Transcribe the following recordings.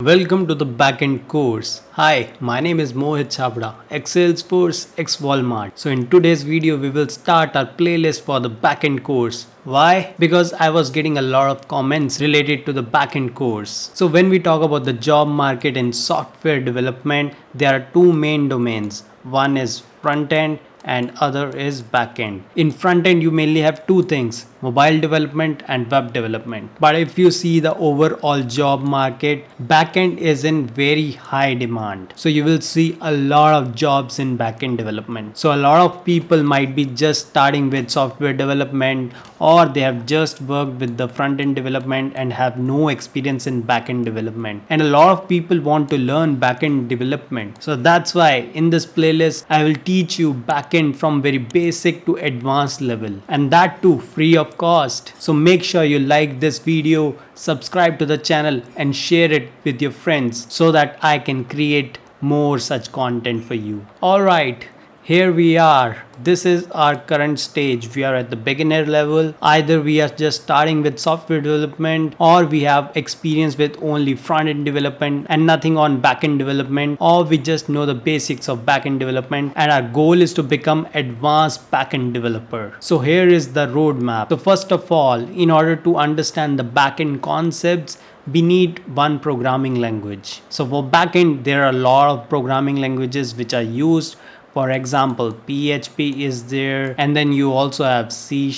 Welcome to the Backend course. Hi, my name is Mohit Chabra, ex-Salesforce, ex-Walmart. So in today's video, we will start our playlist for the Backend course. Why? Because I was getting a lot of comments related to the Backend course. So when we talk about the job market in software development, there are two main domains. One is front end and other is backend. In front end you mainly have two things, mobile development and web development. But if you see the overall job market, backend is in very high demand. So you will see a lot of jobs in backend development. So a lot of people might be just starting with software development, or they have just worked with the front end development and have no experience in backend development. And a lot of people want to learn backend development. So that's why in this playlist I will teach you backend from very basic to advanced level, and that too free of cost. So make sure you like this video, subscribe to the channel and share it with your friends so that I can create more such content for you. Alright, here we are. This is our current stage. We are at the beginner level. Either we are just starting with software development, or we have experience with only front-end development and nothing on back-end development, or we just know the basics of back-end development and our goal is to become advanced back-end developer. So here is the roadmap. So first of all, in order to understand the back-end concepts, we need one programming language. So for backend, there are a lot of programming languages which are used. For example, PHP is there, and then you also have C#,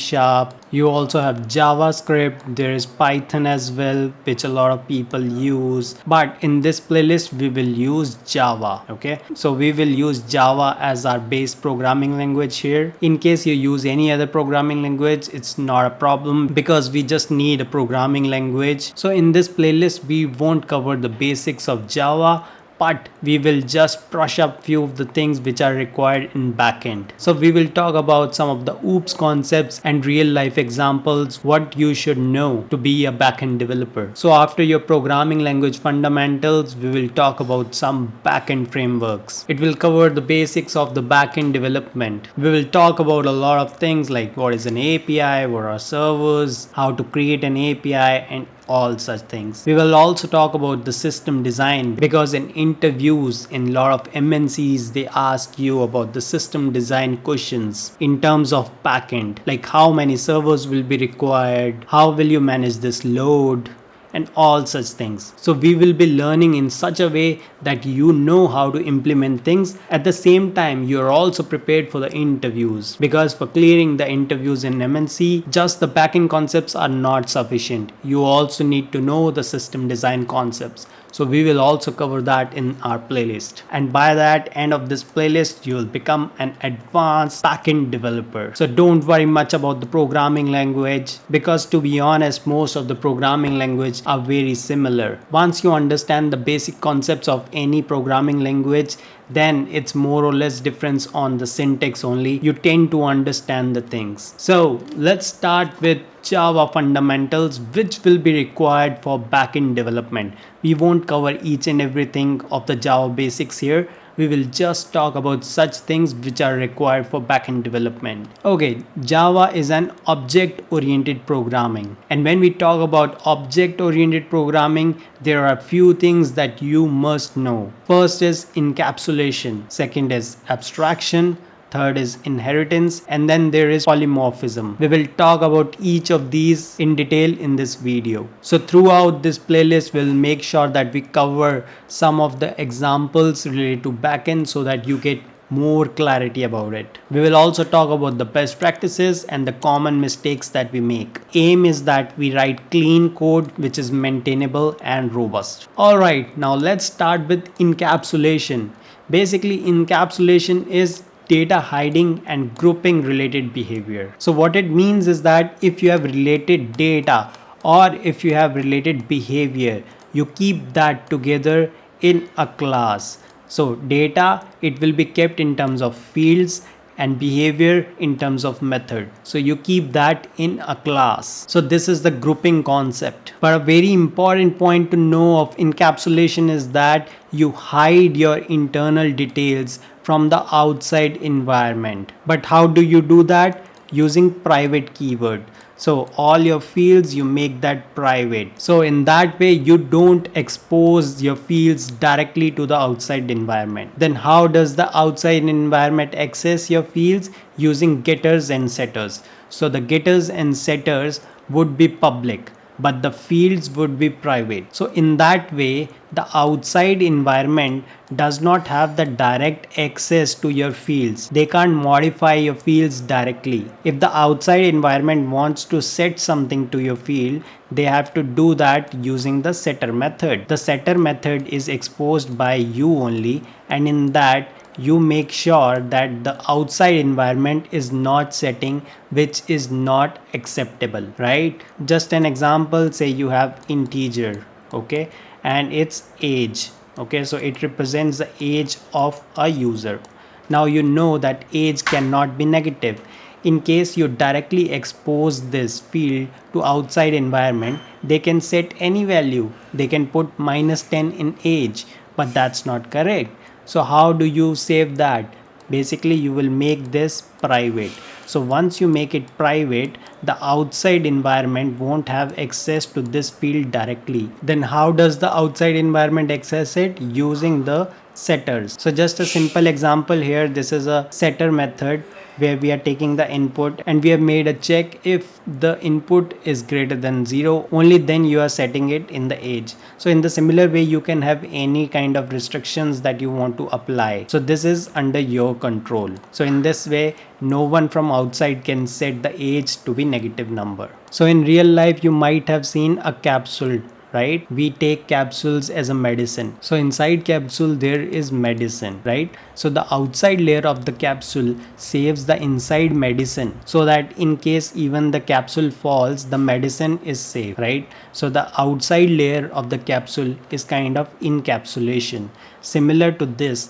you also have JavaScript, there is Python as well, which a lot of people use. But in this playlist, we will use Java. Okay, so we will use Java as our base programming language here. In case you use any other programming language, it's not a problem because we just need a programming language. So in this playlist, we won't cover the basics of Java, but we will just brush up few of the things which are required in backend. So we will talk about some of the OOPS concepts and real life examples, what you should know to be a backend developer. So after your programming language fundamentals, we will talk about some backend frameworks. It will cover the basics of the backend development. We will talk about a lot of things like what is an API, what are servers, how to create an API, and all such things. We will also talk about the system design, because in interviews in a lot of MNCs, they ask you about the system design questions in terms of backend, like how many servers will be required, how will you manage this load, and all such things. So we will be learning in such a way that you know how to implement things. At the same time, you're also prepared for the interviews, because for clearing the interviews in MNC, just the backend concepts are not sufficient. You also need to know the system design concepts. So we will also cover that in our playlist. And by that end of this playlist, you will become an advanced backend developer. So don't worry much about the programming language, because to be honest, most of the programming language are very similar. Once you understand the basic concepts of any programming language, then it's more or less difference on the syntax only. You tend to understand the things. So let's start with Java fundamentals, which will be required for backend development. We won't cover each and everything of the Java basics here. We will just talk about such things which are required for backend development. Okay, Java is an object-oriented programming. And when we talk about object-oriented programming, there are a few things that you must know. First is encapsulation. Second is abstraction. Third is inheritance, and then there is polymorphism. We will talk about each of these in detail in this video. So throughout this playlist, we'll make sure that we cover some of the examples related to backend so that you get more clarity about it. We will also talk about the best practices and the common mistakes that we make. Aim is that we write clean code which is maintainable and robust. Alright, now let's start with encapsulation. Basically, encapsulation is data hiding and grouping related behavior. So what it means is that if you have related data or if you have related behavior, you keep that together in a class. So data, it will be kept in terms of fields, and behavior in terms of method. So you keep that in a class. So this is the grouping concept. But a very important point to know of encapsulation is that you hide your internal details from the outside environment. But how do you do that? Using private keyword. So all your fields, you make that private. So in that way, you don't expose your fields directly to the outside environment. Then how does the outside environment access your fields? Using getters and setters. So the getters and setters would be public, but the fields would be private. So in that way, the outside environment does not have the direct access to your fields. They can't modify your fields directly. If the outside environment wants to set something to your field, they have to do that using the setter method. The setter method is exposed by you only, and in that you make sure that the outside environment is not setting which is not acceptable, right? Just an example, say you have integer, okay, and its age, okay, so it represents the age of a user. Now you know that age cannot be negative. In case you directly expose this field to outside environment, they can set any value. They can put -10 in age, but that's not correct. So how do you save that? Basically, you will make this private. So once you make it private, the outside environment won't have access to this field directly. Then how does the outside environment access it? Using the setters. So just a simple example here, this is a setter method where we are taking the input and we have made a check. If the input is greater than 0, only then you are setting it in the age. So in the similar way, you can have any kind of restrictions that you want to apply. So this is under your control. So in this way, no one from outside can set the age to be negative number. So in real life, you might have seen a capsule, right? We take capsules as a medicine. So inside capsule there is medicine, right? So the outside layer of the capsule saves the inside medicine, so that in case even the capsule falls, the medicine is safe, right? So the outside layer of the capsule is kind of encapsulation. Similar to this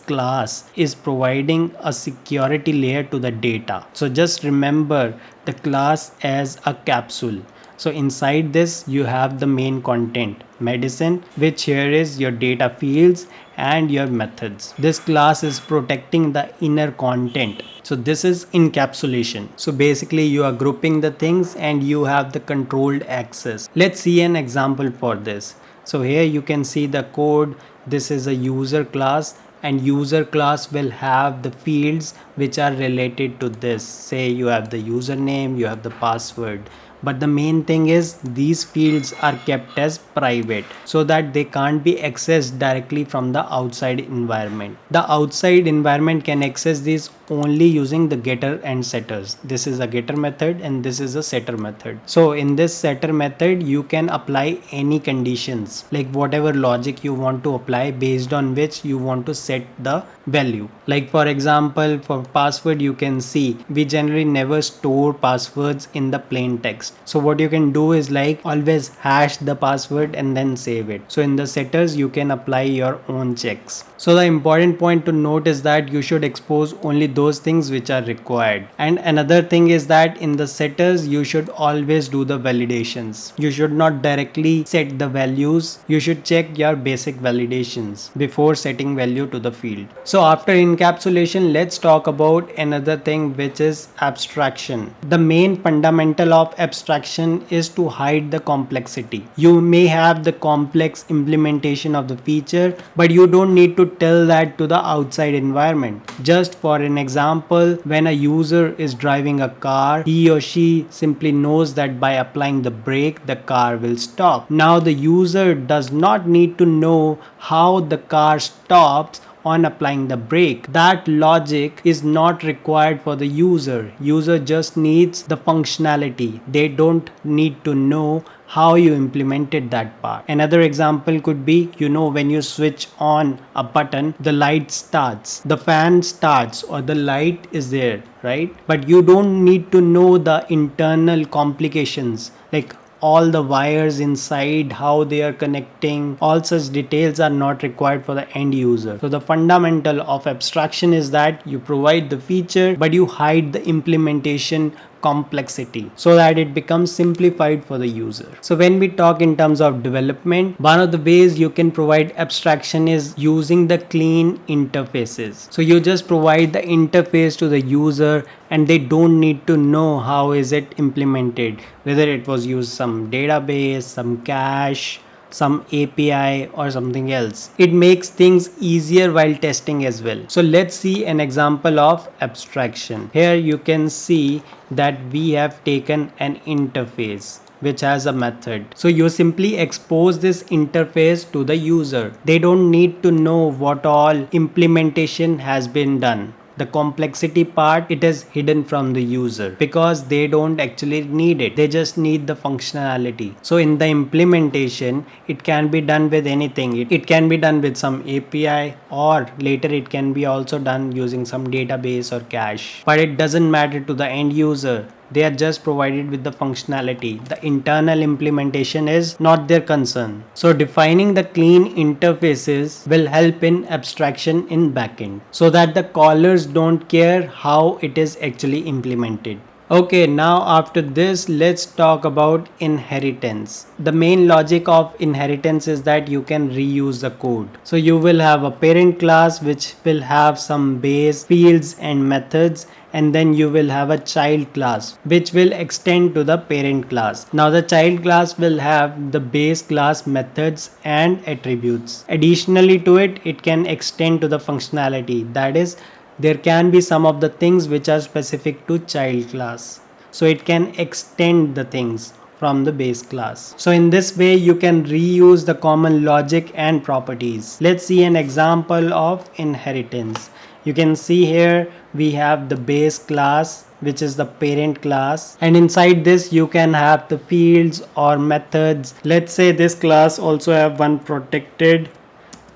class is providing a security layer to the data. So just remember the class as a capsule. So inside this you have the main content, medicine, which here is your data fields and your methods. This class is protecting the inner content. So this is encapsulation. So basically you are grouping the things and you have the controlled access. Let's see an example for this. So here you can see the code. This is a user class, and user class will have the fields which are related to this. Say you have the username, you have the password. But the main thing is these fields are kept as private so that they can't be accessed directly from the outside environment. The outside environment can access these only using the getter and setters. This is a getter method and this is a setter method. So in this setter method, you can apply any conditions, like whatever logic you want to apply based on which you want to set the value. Like for example, for password, you can see we generally never store passwords in the plain text. So what you can do is like always hash the password and then save it. So in the setters, you can apply your own checks. So the important point to note is that you should expose only those things which are required. And another thing is that in the setters, you should always do the validations. You should not directly set the values. You should check your basic validations before setting value to the field. So after encapsulation, let's talk about another thing, which is abstraction. The main fundamental of abstraction is to hide the complexity. You may have the complex implementation of the feature, but you don't need to tell that to the outside environment. Just for an example, when a user is driving a car, he or she simply knows that by applying the brake, the car will stop. Now the user does not need to know how the car stops on applying the brake. That logic is not required for the user. User just needs the functionality. They don't need to know how you implemented that part. Another example could be, when you switch on a button, the light starts, the fan starts, or the light is there, right? But you don't need to know the internal complications, like all the wires inside, how they are connecting. All such details are not required for the end user. So the fundamental of abstraction is that you provide the feature, but you hide the implementation complexity so that it becomes simplified for the user. So when we talk in terms of development, one of the ways you can provide abstraction is using the clean interfaces. So you just provide the interface to the user and they don't need to know how is it implemented, whether it was used some database, some cache, some API or something else. It makes things easier while testing as well. So let's see an example of abstraction. Here you can see that we have taken an interface which has a method. So you simply expose this interface to the user. They don't need to know what all implementation has been done. The complexity part, it is hidden from the user because they don't actually need it. They just need the functionality. So in the implementation, it can be done with anything. It can be done with some API, or later it can be also done using some database or cache. But it doesn't matter to the end user. They are just provided with the functionality. The internal implementation is not their concern. So defining the clean interfaces will help in abstraction in backend so that the callers don't care how it is actually implemented. Okay, now after this, let's talk about inheritance. The main logic of inheritance is that you can reuse the code. So you will have a parent class which will have some base fields and methods, and then you will have a child class which will extend to the parent class. Now the child class will have the base class methods and attributes. Additionally to it, it can extend to the functionality. That is, there can be some of the things which are specific to child class. So it can extend the things from the base class. So in this way you can reuse the common logic and properties. Let's see an example of inheritance. You can see here we have the base class which is the parent class, and inside this you can have the fields or methods. Let's say this class also have one protected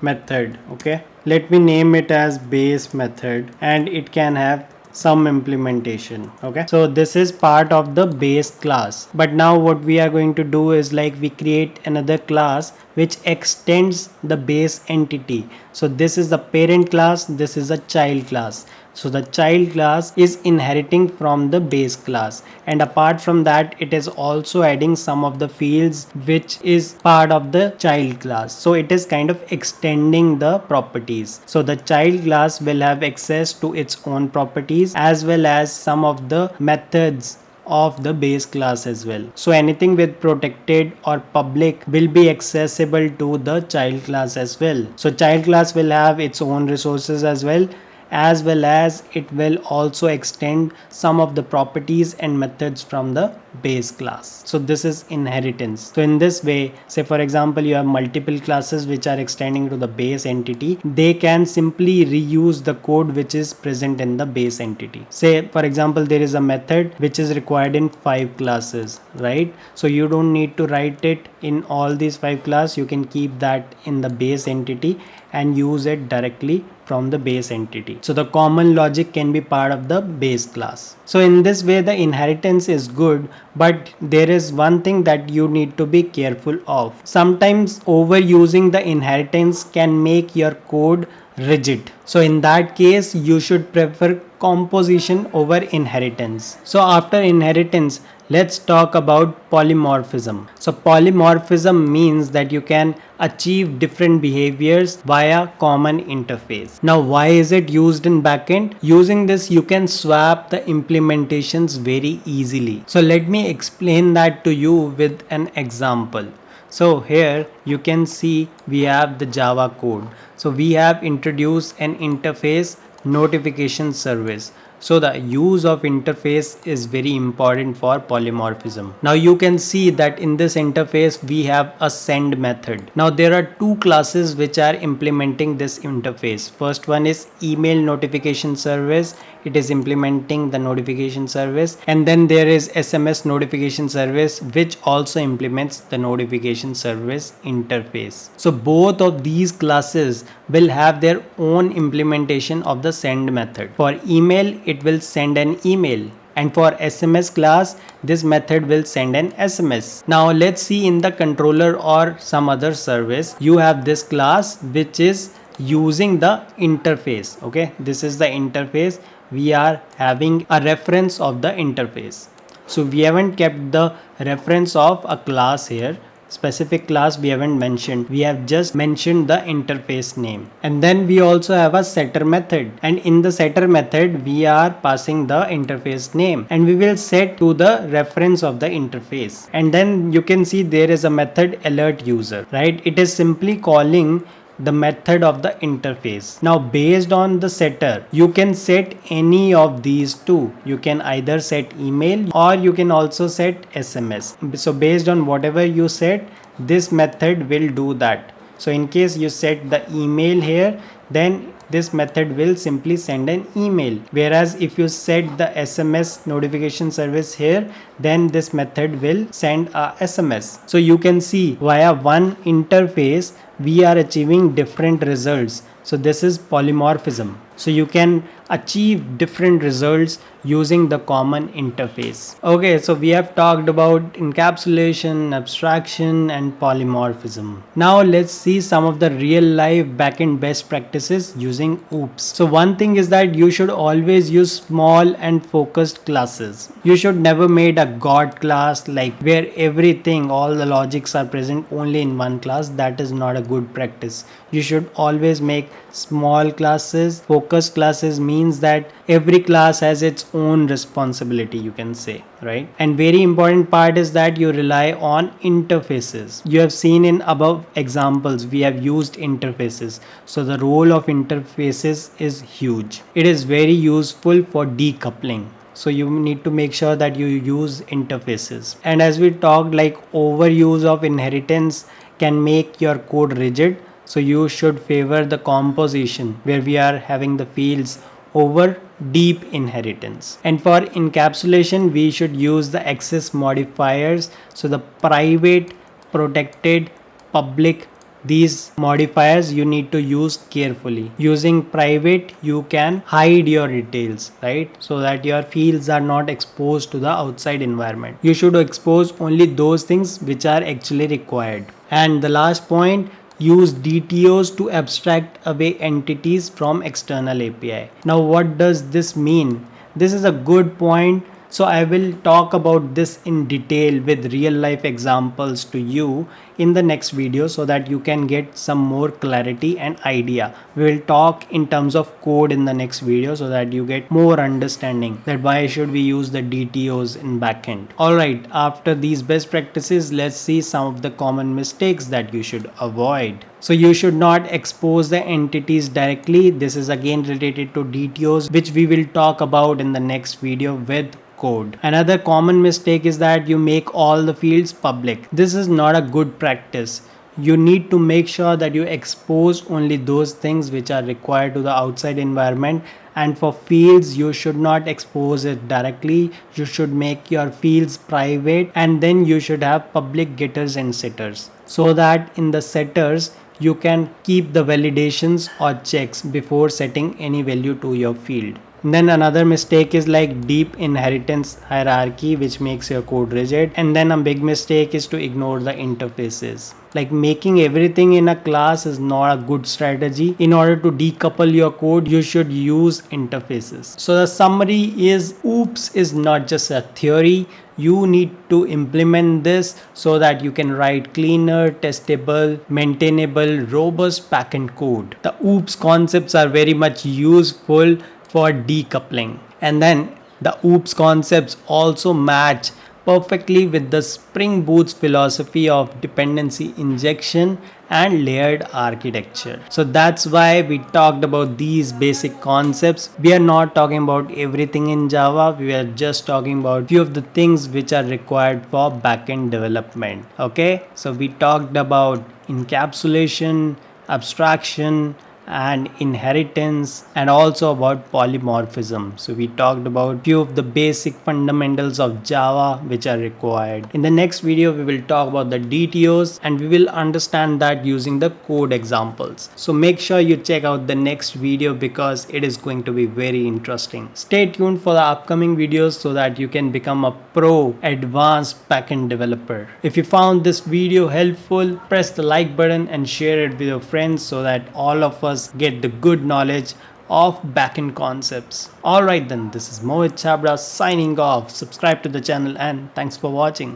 method. Okay, let me name it as base method, and it can have some implementation. Okay, so this is part of the base class. But now what we are going to do is like we create another class which extends the base entity. So this is the parent class, this is a child class. So the child class is inheriting from the base class, and apart from that it is also adding some of the fields which is part of the child class. So it is kind of extending the properties. So the child class will have access to its own properties as well as some of the methods of the base class as well. So anything with protected or public will be accessible to the child class as well. So child class will have its own resources as well as it will also extend some of the properties and methods from the base class. So this is inheritance. So in this way, say for example you have multiple classes which are extending to the base entity, they can simply reuse the code which is present in the base entity. Say for example there is a method which is required in 5 classes, right? So you don't need to write it in all these 5 classes. You can keep that in the base entity and use it directly from the base entity. So the common logic can be part of the base class. So in this way the inheritance is good, but there is one thing that you need to be careful of. Sometimes overusing the inheritance can make your code rigid. So in that case you should prefer composition over inheritance. So after inheritance, let's talk about polymorphism. So polymorphism means that you can achieve different behaviors via common interface. Now why is it used in backend? Using this you can swap the implementations very easily. So let me explain that to you with an example. So here you can see we have the Java code. So we have introduced an interface notification service. So the use of interface is very important for polymorphism. Now you can see that in this interface we have a send method. Now there are 2 classes which are implementing this interface. First one is email notification service. It is implementing the notification service, and then there is SMS notification service which also implements the notification service interface. So both of these classes will have their own implementation of the send method. For email it will send an email, and for SMS class this method will send an SMS. Now let's see in the controller or some other service you have this class which is using the interface. Okay, this is the interface. We are having a reference of the interface. So we haven't kept the reference of a class here. Specific class we haven't mentioned, we have just mentioned the interface name. And then we also have a setter method, and in the setter method we are passing the interface name, and we will set to the reference of the interface. And then you can see there is a method alert user, right? It is simply calling the method of the interface. Now based on the setter, you can set any of these two. You can either set email or you can also set SMS. So based on whatever you set, this method will do that. So in case you set the email here, then this method will simply send an email. Whereas if you set the SMS notification service here, then this method will send a SMS. So you can see via one interface we are achieving different results. So this is polymorphism. So you can achieve different results using the common interface. Okay, so we have talked about encapsulation, abstraction, and polymorphism. Now let's see some of the real life backend best practices using OOPS. So one thing is that you should always use small and focused classes. You should never make a god class like where everything, all the logics are present only in one class. That is not a good practice. You should always make small classes. Focused classes means that every class has its own responsibility, you can say, right? And very important part is that you rely on interfaces. You have seen in above examples we have used interfaces. So the role of interfaces is huge. It is very useful for decoupling. So you need to make sure that you use interfaces. And as we talked, like overuse of inheritance can make your code rigid. So you should favor the composition where we are having the fields over deep inheritance. And for encapsulation, we should use the access modifiers. So the private, protected, public, these modifiers you need to use carefully. Using private, you can hide your details, right? So that your fields are not exposed to the outside environment. You should expose only those things which are actually required. And the last point, use DTOs to abstract away entities from external API. Now what does this mean? This is a good point. So I will talk about this in detail with real life examples to you in the next video so that you can get some more clarity and idea. We will talk in terms of code in the next video so that you get more understanding that why should we use the DTOs in backend. Alright, after these best practices, let's see some of the common mistakes that you should avoid. So you should not expose the entities directly. This is again related to DTOs, which we will talk about in the next video with code. Another common mistake is that you make all the fields public. This is not a good practice. You need to make sure that you expose only those things which are required to the outside environment, and for fields you should not expose it directly. You should make your fields private, and then you should have public getters and setters so that in the setters you can keep the validations or checks before setting any value to your field. Then another mistake is like deep inheritance hierarchy, which makes your code rigid. And then a big mistake is to ignore the interfaces. Like making everything in a class is not a good strategy. In order to decouple your code, you should use interfaces. So the summary is OOPS is not just a theory. You need to implement this so that you can write cleaner, testable, maintainable, robust backend code. The OOPS concepts are very much useful for decoupling. And then the OOPS concepts also match perfectly with the Spring Boot's philosophy of dependency injection and layered architecture. So that's why we talked about these basic concepts. We are not talking about everything in Java. We are just talking about few of the things which are required for backend development. Okay, so we talked about encapsulation, abstraction, and inheritance, and also about polymorphism. So we talked about few of the basic fundamentals of Java which are required. In the next video we will talk about the DTOs, and we will understand that using the code examples. So make sure you check out the next video because it is going to be very interesting. Stay tuned for the upcoming videos so that you can become a pro advanced backend developer. If you found this video helpful, press the like button and share it with your friends so that all of us get the good knowledge of backend concepts. Alright then, this is Mohit Chabra signing off. Subscribe to the channel and thanks for watching.